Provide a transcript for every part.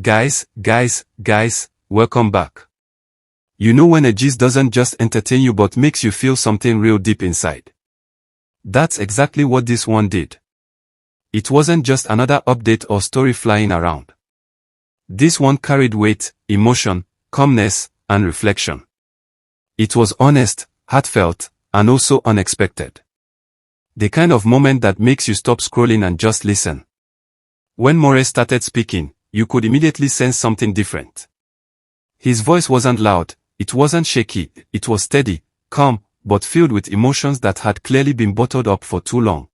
Guys, welcome back. You know when a gist doesn't just entertain you but makes you feel something real deep inside. That's exactly what this one did. It wasn't just another update or story flying around. This one carried weight, emotion, calmness, and reflection. It was honest, heartfelt, and also unexpected. The kind of moment that makes you stop scrolling and just listen. When Maurice started speaking, you could immediately sense something different. His voice wasn't loud, it wasn't shaky, it was steady, calm, but filled with emotions that had clearly been bottled up for too long.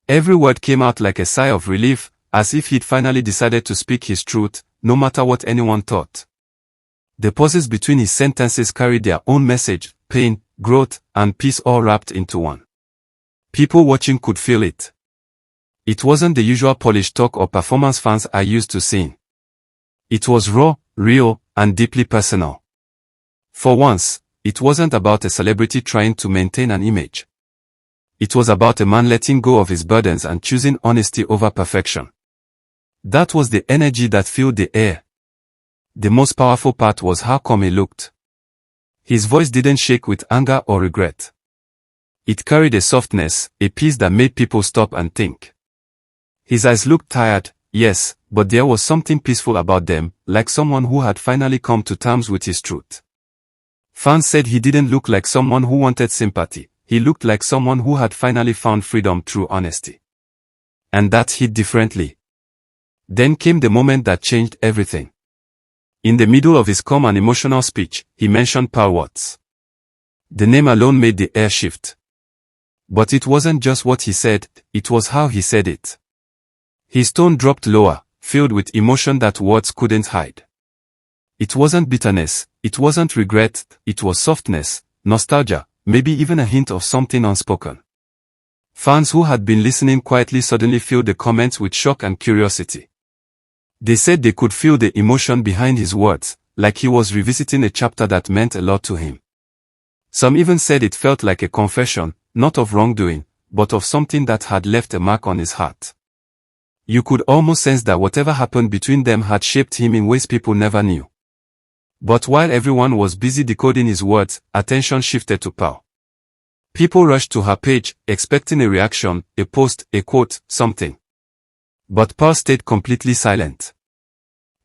Every word came out like a sigh of relief, as if he'd finally decided to speak his truth, no matter what anyone thought. The pauses between his sentences carried their own message, pain, growth, and peace all wrapped into one. People watching could feel it. It wasn't the usual polished talk or performance fans are used to seeing. It was raw, real, and deeply personal. For once, it wasn't about a celebrity trying to maintain an image. It was about a man letting go of his burdens and choosing honesty over perfection. That was the energy that filled the air. The most powerful part was how calm he looked. His voice didn't shake with anger or regret. It carried a softness, a peace that made people stop and think. His eyes looked tired, yes, but there was something peaceful about them, like someone who had finally come to terms with his truth. Fans said he didn't look like someone who wanted sympathy, he looked like someone who had finally found freedom through honesty. And that hit differently. Then came the moment that changed everything. In the middle of his calm and emotional speech, he mentioned Pearl Watts. The name alone made the air shift. But it wasn't just what he said, it was how he said it. His tone dropped lower, filled with emotion that words couldn't hide. It wasn't bitterness, it wasn't regret, it was softness, nostalgia, maybe even a hint of something unspoken. Fans who had been listening quietly suddenly filled the comments with shock and curiosity. They said they could feel the emotion behind his words, like he was revisiting a chapter that meant a lot to him. Some even said it felt like a confession, not of wrongdoing, but of something that had left a mark on his heart. You could almost sense that whatever happened between them had shaped him in ways people never knew. But while everyone was busy decoding his words, attention shifted to Pearl. People rushed to her page, expecting a reaction, a post, a quote, something. But Pearl stayed completely silent.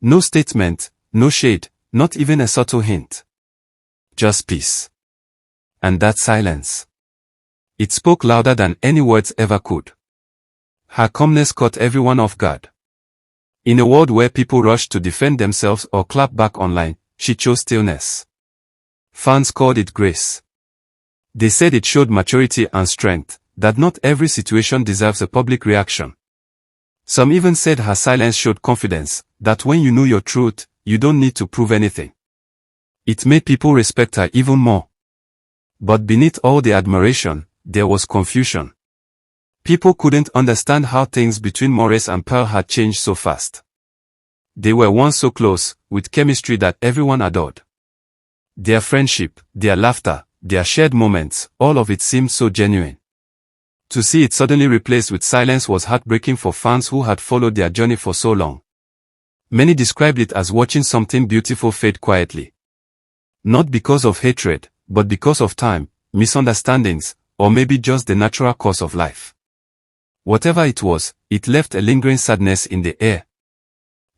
No statement, no shade, not even a subtle hint. Just peace. And that silence. It spoke louder than any words ever could. Her calmness caught everyone off guard. In a world where people rushed to defend themselves or clap back online, she chose stillness. Fans called it grace. They said it showed maturity and strength, that not every situation deserves a public reaction. Some even said her silence showed confidence, that when you know your truth, you don't need to prove anything. It made people respect her even more. But beneath all the admiration, there was confusion. People couldn't understand how things between Maurice and Pearl had changed so fast. They were once so close, with chemistry that everyone adored. Their friendship, their laughter, their shared moments, all of it seemed so genuine. To see it suddenly replaced with silence was heartbreaking for fans who had followed their journey for so long. Many described it as watching something beautiful fade quietly. Not because of hatred, but because of time, misunderstandings, or maybe just the natural course of life. Whatever it was, it left a lingering sadness in the air.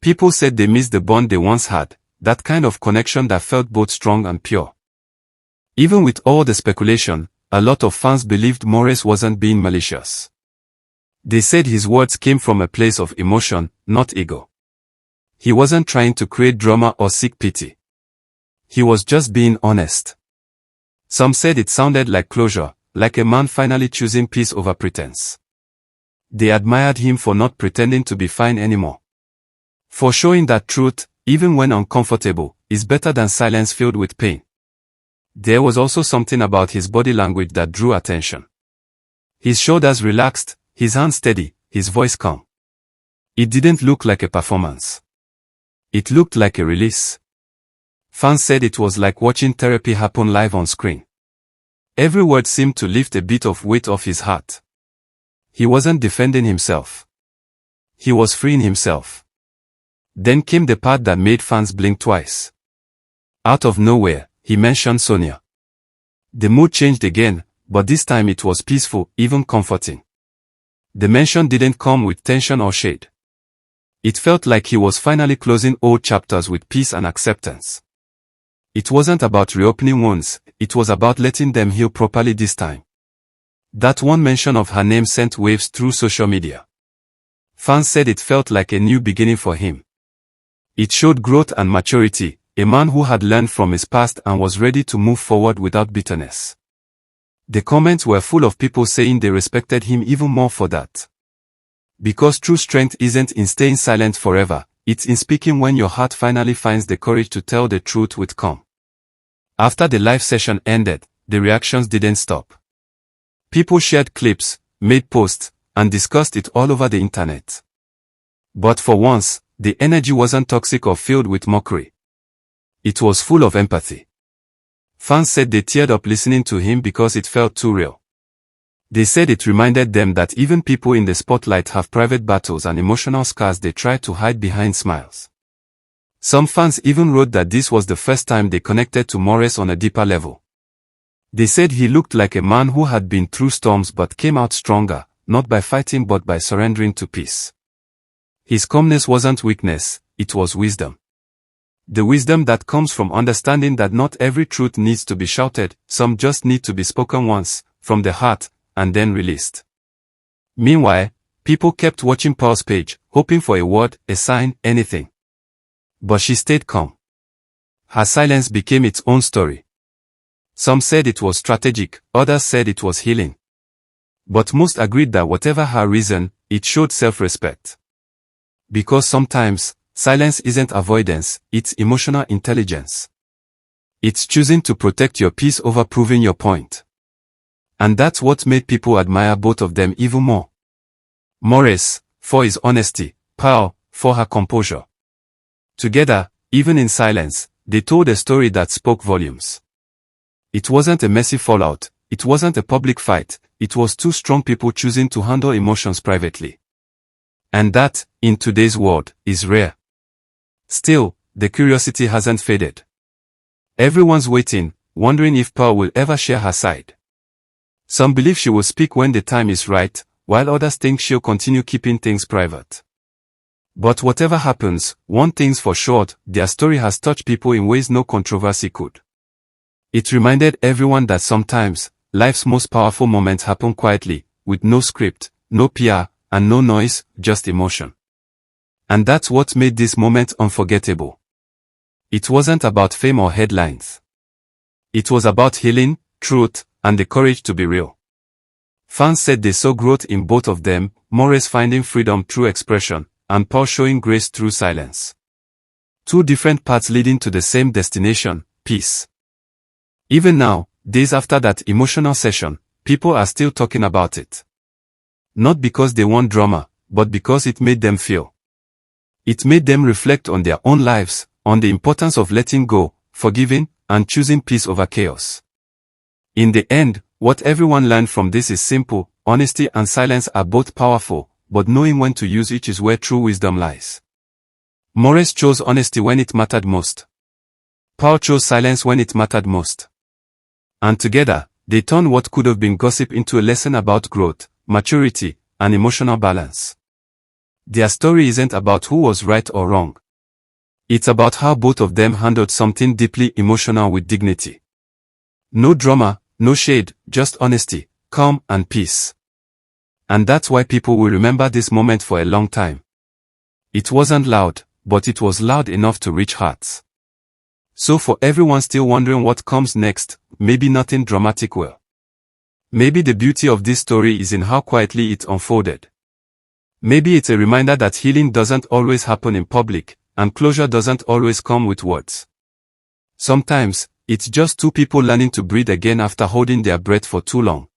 People said they missed the bond they once had, that kind of connection that felt both strong and pure. Even with all the speculation, a lot of fans believed Maurice wasn't being malicious. They said his words came from a place of emotion, not ego. He wasn't trying to create drama or seek pity. He was just being honest. Some said it sounded like closure, like a man finally choosing peace over pretense. They admired him for not pretending to be fine anymore. For showing that truth, even when uncomfortable, is better than silence filled with pain. There was also something about his body language that drew attention. His shoulders relaxed, his hands steady, his voice calm. It didn't look like a performance. It looked like a release. Fans said it was like watching therapy happen live on screen. Every word seemed to lift a bit of weight off his heart. He wasn't defending himself. He was freeing himself. Then came the part that made fans blink twice. Out of nowhere, he mentioned Sonia. The mood changed again, but this time it was peaceful, even comforting. The mention didn't come with tension or shade. It felt like he was finally closing old chapters with peace and acceptance. It wasn't about reopening wounds, it was about letting them heal properly this time. That one mention of her name sent waves through social media. Fans said it felt like a new beginning for him. It showed growth and maturity, a man who had learned from his past and was ready to move forward without bitterness. The comments were full of people saying they respected him even more for that. Because true strength isn't in staying silent forever, it's in speaking when your heart finally finds the courage to tell the truth with calm. After the live session ended, the reactions didn't stop. People shared clips, made posts, and discussed it all over the internet. But for once, the energy wasn't toxic or filled with mockery. It was full of empathy. Fans said they teared up listening to him because it felt too real. They said it reminded them that even people in the spotlight have private battles and emotional scars they try to hide behind smiles. Some fans even wrote that this was the first time they connected to Maurice on a deeper level. They said he looked like a man who had been through storms but came out stronger, not by fighting but by surrendering to peace. His calmness wasn't weakness, it was wisdom. The wisdom that comes from understanding that not every truth needs to be shouted, some just need to be spoken once, from the heart, and then released. Meanwhile, people kept watching Pearl's page, hoping for a word, a sign, anything. But she stayed calm. Her silence became its own story. Some said it was strategic, others said it was healing. But most agreed that whatever her reason, it showed self-respect. Because sometimes, silence isn't avoidance, it's emotional intelligence. It's choosing to protect your peace over proving your point. And that's what made people admire both of them even more. Maurice, for his honesty, Pearl, for her composure. Together, even in silence, they told a story that spoke volumes. It wasn't a messy fallout, it wasn't a public fight, it was two strong people choosing to handle emotions privately. And that, in today's world, is rare. Still, the curiosity hasn't faded. Everyone's waiting, wondering if Pearl will ever share her side. Some believe she will speak when the time is right, while others think she'll continue keeping things private. But whatever happens, one thing's for sure, their story has touched people in ways no controversy could. It reminded everyone that sometimes, life's most powerful moments happen quietly, with no script, no PR, and no noise, just emotion. And that's what made this moment unforgettable. It wasn't about fame or headlines. It was about healing, truth, and the courage to be real. Fans said they saw growth in both of them, Maurice finding freedom through expression, and Pearl showing grace through silence. Two different paths leading to the same destination, peace. Even now, days after that emotional session, people are still talking about it. Not because they want drama, but because it made them feel. It made them reflect on their own lives, on the importance of letting go, forgiving, and choosing peace over chaos. In the end, what everyone learned from this is simple: honesty and silence are both powerful, but knowing when to use each is where true wisdom lies. Maurice chose honesty when it mattered most. Pearl chose silence when it mattered most. And together, they turned what could have been gossip into a lesson about growth, maturity, and emotional balance. Their story isn't about who was right or wrong. It's about how both of them handled something deeply emotional with dignity. No drama, no shade, just honesty, calm, and peace. And that's why people will remember this moment for a long time. It wasn't loud, but it was loud enough to reach hearts. So for everyone still wondering what comes next, maybe nothing dramatic will. Maybe the beauty of this story is in how quietly it unfolded. Maybe it's a reminder that healing doesn't always happen in public, and closure doesn't always come with words. Sometimes, it's just two people learning to breathe again after holding their breath for too long.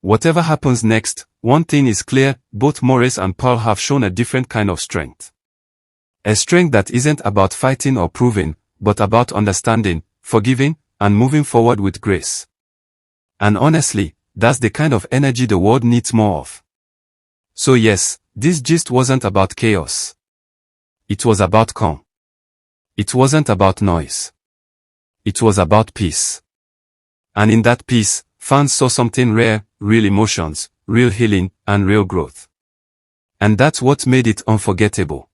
Whatever happens next, one thing is clear: both Maurice and Pearl have shown a different kind of strength. A strength that isn't about fighting or proving, but about understanding, forgiving, and moving forward with grace. And honestly, that's the kind of energy the world needs more of. So yes, this gist wasn't about chaos. It was about calm. It wasn't about noise. It was about peace. And in that peace, fans saw something rare, real emotions, real healing, and real growth. And that's what made it unforgettable.